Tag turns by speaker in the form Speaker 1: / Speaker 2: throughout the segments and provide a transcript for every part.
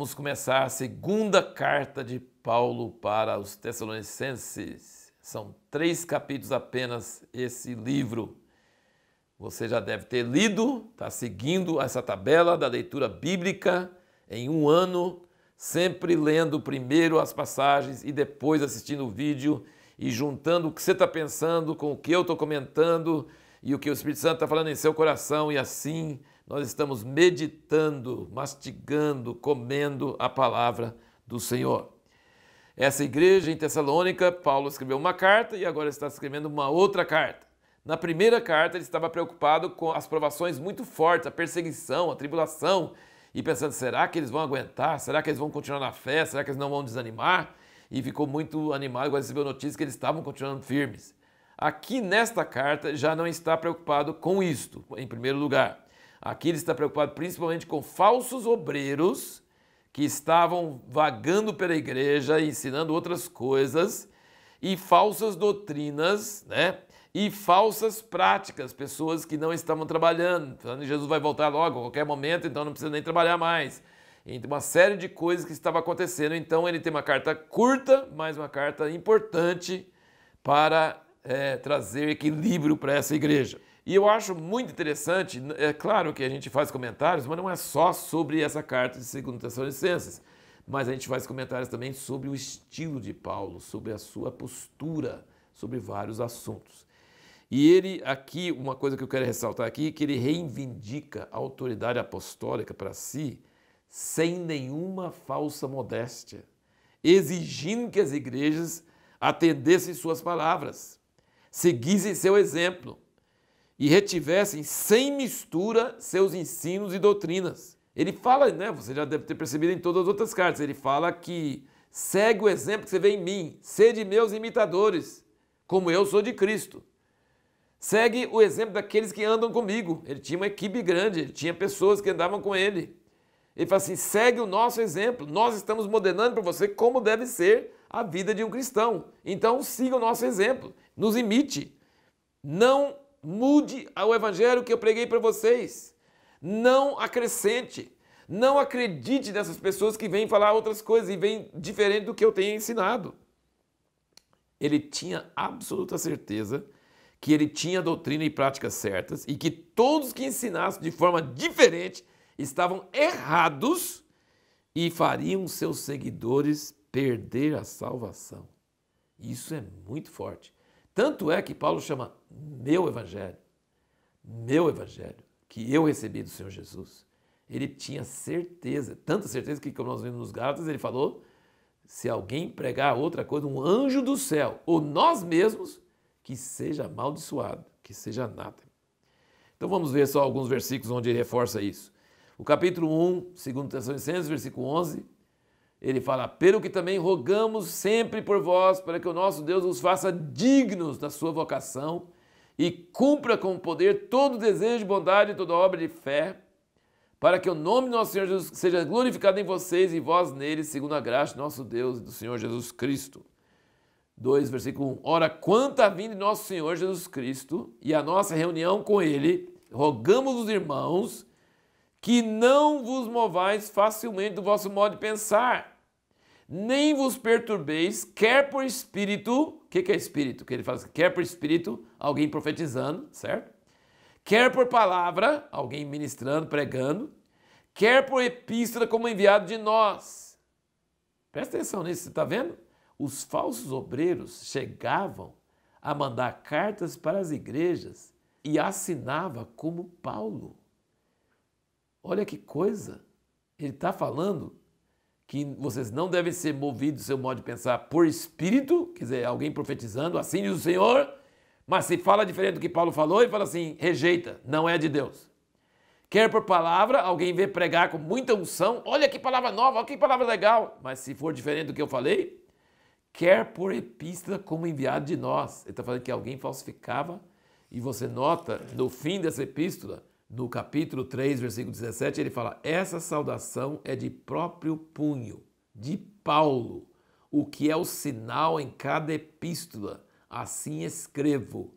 Speaker 1: Vamos começar a segunda carta de Paulo para os Tessalonicenses. São 3 capítulos apenas esse livro. Você já deve ter lido, está seguindo essa tabela da leitura bíblica em um ano, sempre lendo primeiro as passagens e depois assistindo o vídeo e juntando o que você está pensando com o que eu estou comentando e o que o Espírito Santo está falando em seu coração, e assim nós estamos meditando, mastigando, comendo a palavra do Senhor. Essa igreja em Tessalônica, Paulo escreveu uma carta e agora está escrevendo uma outra carta. Na primeira carta ele estava preocupado com as provações muito fortes, a perseguição, a tribulação, e pensando, será que eles vão aguentar? Será que eles vão continuar na fé? Será que eles não vão desanimar? E ficou muito animado quando recebeu notícia que eles estavam continuando firmes. Aqui nesta carta já não está preocupado com isto, em primeiro lugar. Aqui ele está preocupado principalmente com falsos obreiros que estavam vagando pela igreja, ensinando outras coisas, e falsas doutrinas, né? E falsas práticas, pessoas que não estavam trabalhando, falando que Jesus vai voltar logo, a qualquer momento, então não precisa nem trabalhar mais. Então, uma série de coisas que estava acontecendo. Então ele tem uma carta curta, mas uma carta importante para trazer equilíbrio para essa igreja. E eu acho muito interessante, é claro que a gente faz comentários, mas não é só sobre essa carta de 2 Tessalonicenses, mas a gente faz comentários também sobre o estilo de Paulo, sobre a sua postura, sobre vários assuntos. E ele aqui, uma coisa que eu quero ressaltar aqui, que ele reivindica a autoridade apostólica para si, sem nenhuma falsa modéstia, exigindo que as igrejas atendessem suas palavras, seguissem seu exemplo e retivessem sem mistura seus ensinos e doutrinas. Ele fala, né, você já deve ter percebido em todas as outras cartas, ele fala que segue o exemplo que você vê em mim, sede meus imitadores, como eu sou de Cristo. Segue o exemplo daqueles que andam comigo. Ele tinha uma equipe grande, ele tinha pessoas que andavam com ele. Ele fala assim, segue o nosso exemplo, nós estamos modelando para você como deve ser a vida de um cristão. Então siga o nosso exemplo, nos imite. Não mude o evangelho que eu preguei para vocês. Não acrescente. Não acredite nessas pessoas que vêm falar outras coisas e vêm diferente do que eu tenho ensinado. Ele tinha absoluta certeza que ele tinha doutrina e práticas certas e que todos que ensinassem de forma diferente estavam errados e fariam seus seguidores perder a salvação. Isso é muito forte. Tanto é que Paulo chama meu evangelho, que eu recebi do Senhor Jesus. Ele tinha certeza, tanta certeza que, como nós vimos nos Gálatas, ele falou, se alguém pregar outra coisa, um anjo do céu, ou nós mesmos, que seja amaldiçoado, que seja anátema. Então vamos ver só alguns versículos onde ele reforça isso. O capítulo 1, 2 Tessalonicenses, versículo 11, ele fala, pelo que também rogamos sempre por vós, para que o nosso Deus os faça dignos da sua vocação e cumpra com poder todo desejo de bondade e toda obra de fé, para que o nome do nosso Senhor Jesus seja glorificado em vocês e vós neles, segundo a graça de nosso Deus e do Senhor Jesus Cristo. 2, versículo 1. Ora, quanto à vinda de nosso Senhor Jesus Cristo e a nossa reunião com Ele, rogamos os irmãos que não vos movais facilmente do vosso modo de pensar, nem vos perturbeis, quer por espírito, o que é espírito? Que ele fala assim, quer por espírito, alguém profetizando, certo? Quer por palavra, alguém ministrando, pregando, quer por epístola como enviado de nós. Presta atenção nisso, você está vendo? Os falsos obreiros chegavam a mandar cartas para as igrejas e assinava como Paulo. Olha que coisa! Ele está falando que vocês não devem ser movidos do seu modo de pensar por espírito, quer dizer, alguém profetizando, assim diz o Senhor, mas se fala diferente do que Paulo falou, ele fala assim, rejeita, não é de Deus. Quer por palavra, alguém vê pregar com muita unção, olha que palavra nova, olha que palavra legal, mas se for diferente do que eu falei, quer por epístola como enviado de nós. Ele está falando que alguém falsificava, e você nota no fim dessa epístola, no capítulo 3, versículo 17, ele fala, essa saudação é de próprio punho, de Paulo, o que é o sinal em cada epístola, assim escrevo.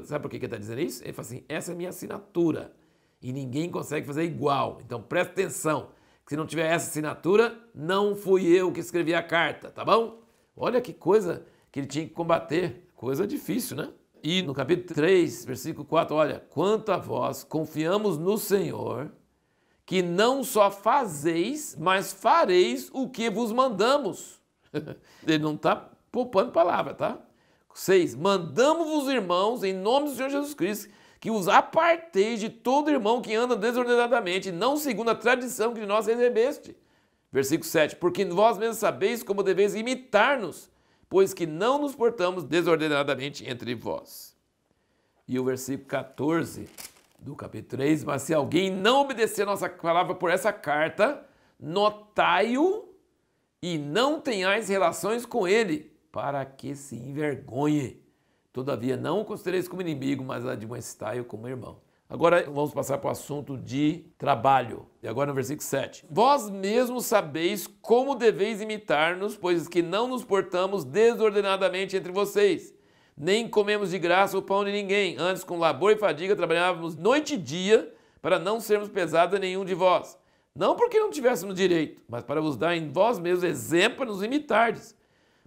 Speaker 1: Sabe por que ele está dizendo isso? Ele fala assim, essa é a minha assinatura, e ninguém consegue fazer igual. Então presta atenção, Se não tiver essa assinatura, não fui eu que escrevi a carta, tá bom? Olha que coisa que ele tinha que combater. Coisa difícil, né? E no capítulo 3, versículo 4, olha, quanto a vós, confiamos no Senhor, que não só fazeis, mas fareis o que vos mandamos. Ele não está poupando palavra, tá? 6, mandamos-vos, irmãos, em nome do Senhor Jesus Cristo, que os aparteis de todo irmão que anda desordenadamente, não segundo a tradição que de nós recebeste. Versículo 7, porque vós mesmos sabeis como deveis imitar-nos, pois que não nos portamos desordenadamente entre vós. E o versículo 14 do capítulo 3, mas se alguém não obedecer a nossa palavra por essa carta, notai-o e não tenhais relações com ele, para que se envergonhe. Todavia não o considereis como inimigo, mas admoestai-o como irmão. Agora vamos passar para o assunto de trabalho. E agora no versículo 7. Vós mesmos sabeis como deveis imitar-nos, pois que não nos portamos desordenadamente entre vocês, nem comemos de graça o pão de ninguém, antes com labor e fadiga trabalhávamos noite e dia, para não sermos pesados a nenhum de vós. Não porque não tivéssemos direito, mas para vos dar em vós mesmos exemplo para nos imitardes.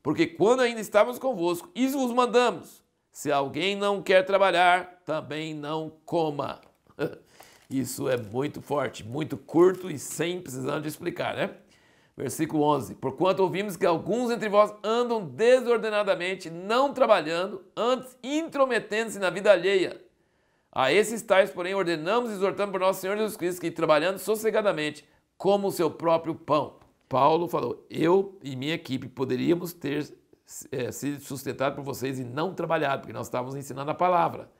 Speaker 1: Porque quando ainda estávamos convosco, isso vos mandamos. Se alguém não quer trabalhar, também não coma. Isso é muito forte, muito curto e sem precisar de explicar, né? Versículo 11. Porquanto ouvimos que alguns entre vós andam desordenadamente, não trabalhando, antes intrometendo-se na vida alheia. A esses tais, porém, ordenamos e exortamos por nosso Senhor Jesus Cristo que, trabalhando sossegadamente, como o seu próprio pão. Paulo falou, eu e minha equipe poderíamos ter sido sustentado por vocês e não trabalhado, porque nós estávamos ensinando a palavra.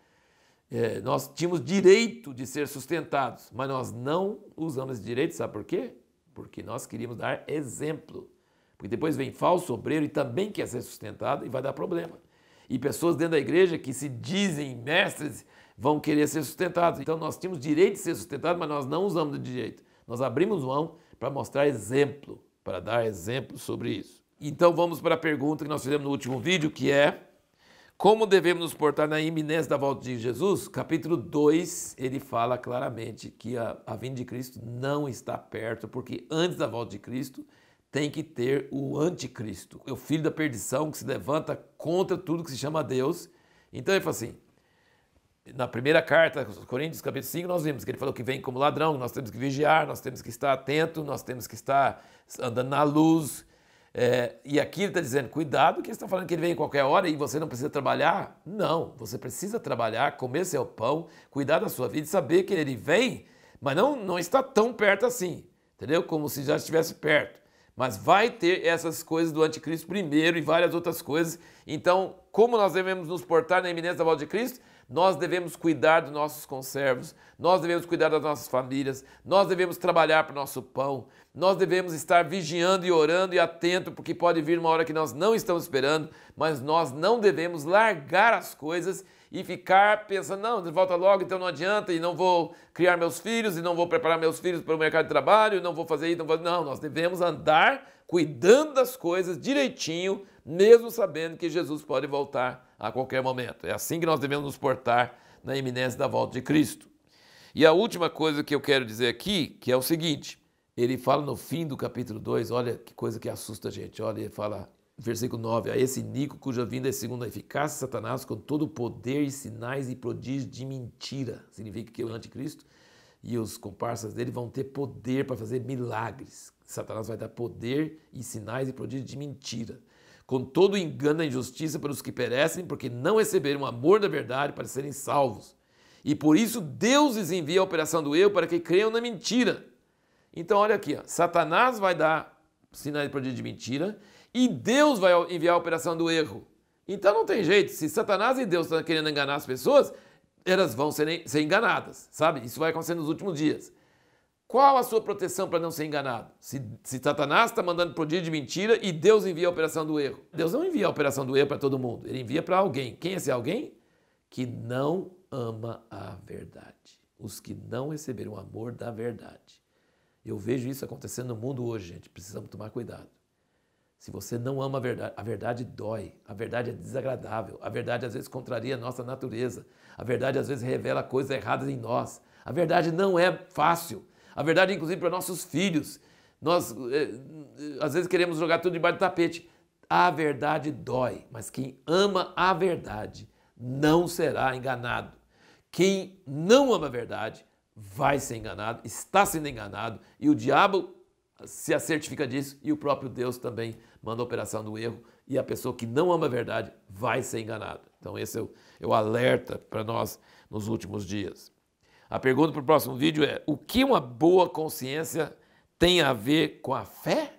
Speaker 1: Nós tínhamos direito de ser sustentados, mas nós não usamos esse direito, sabe por quê? Porque nós queríamos dar exemplo. Porque depois vem falso obreiro e também quer ser sustentado e vai dar problema. E pessoas dentro da igreja que se dizem mestres vão querer ser sustentados. Então nós tínhamos direito de ser sustentados, mas nós não usamos o direito. Nós abrimos mão para mostrar exemplo, para dar exemplo sobre isso. Então vamos para a pergunta que nós fizemos no último vídeo, que é como devemos nos portar na iminência da volta de Jesus? Capítulo 2, ele fala claramente que a vinda de Cristo não está perto, porque antes da volta de Cristo tem que ter o anticristo, o filho da perdição que se levanta contra tudo que se chama Deus. Então ele fala assim, na primeira carta aos Coríntios, capítulo 5, nós vimos que ele falou que vem como ladrão, nós temos que vigiar, nós temos que estar atento, nós temos que estar andando na luz. E aqui ele está dizendo, cuidado que eles estão falando que ele vem em qualquer hora e você não precisa trabalhar. Não, você precisa trabalhar, comer seu pão, cuidar da sua vida e saber que ele vem, mas não está tão perto assim, entendeu? Como se já estivesse perto. Mas vai ter essas coisas do anticristo primeiro e várias outras coisas. Então, como nós devemos nos portar na iminência da volta de Cristo? Nós devemos cuidar dos nossos conservos, nós devemos cuidar das nossas famílias, nós devemos trabalhar para o nosso pão, nós devemos estar vigiando e orando e atento, porque pode vir uma hora que nós não estamos esperando, mas nós não devemos largar as coisas e ficar pensando, não, volta logo, então não adianta, e não vou criar meus filhos, e não vou preparar meus filhos para o mercado de trabalho, e não vou fazer isso, não, nós devemos andar cuidando das coisas direitinho, mesmo sabendo que Jesus pode voltar a qualquer momento. É assim que nós devemos nos portar na iminência da volta de Cristo. E a última coisa que eu quero dizer aqui, que é o seguinte, ele fala no fim do capítulo 2, olha que coisa que assusta a gente, olha, ele fala, versículo 9, a esse Nico, cuja vinda é segundo a eficácia de Satanás, com todo o poder e sinais e prodígios de mentira. Significa que o anticristo e os comparsas dele vão ter poder para fazer milagres. Satanás vai dar poder e sinais e prodígios de mentira, com todo o engano e injustiça para os que perecem, porque não receberam o amor da verdade para serem salvos. E por isso Deus lhes envia a operação do erro para que creiam na mentira. Então olha aqui, ó, Satanás vai dar sinais e prodígios de mentira e Deus vai enviar a operação do erro. Então não tem jeito, se Satanás e Deus estão querendo enganar as pessoas, elas vão ser enganadas, sabe? Isso vai acontecer nos últimos dias. Qual a sua proteção para não ser enganado? Se Satanás está mandando prodígio de mentira e Deus envia a operação do erro. Deus não envia a operação do erro para todo mundo. Ele envia para alguém. Quem é esse alguém? Que não ama a verdade. Os que não receberam o amor da verdade. Eu vejo isso acontecendo no mundo hoje, gente. Precisamos tomar cuidado. Se você não ama a verdade dói. A verdade é desagradável. A verdade às vezes contraria a nossa natureza. A verdade às vezes revela coisas erradas em nós. A verdade não é fácil. A verdade, inclusive, para nossos filhos. Nós, às vezes, queremos jogar tudo debaixo do tapete. A verdade dói, mas quem ama a verdade não será enganado. Quem não ama a verdade vai ser enganado, está sendo enganado, e o diabo se certifica disso, e o próprio Deus também manda a operação do erro, e a pessoa que não ama a verdade vai ser enganada. Então esse é o alerta para nós nos últimos dias. A pergunta para o próximo vídeo é: o que uma boa consciência tem a ver com a fé?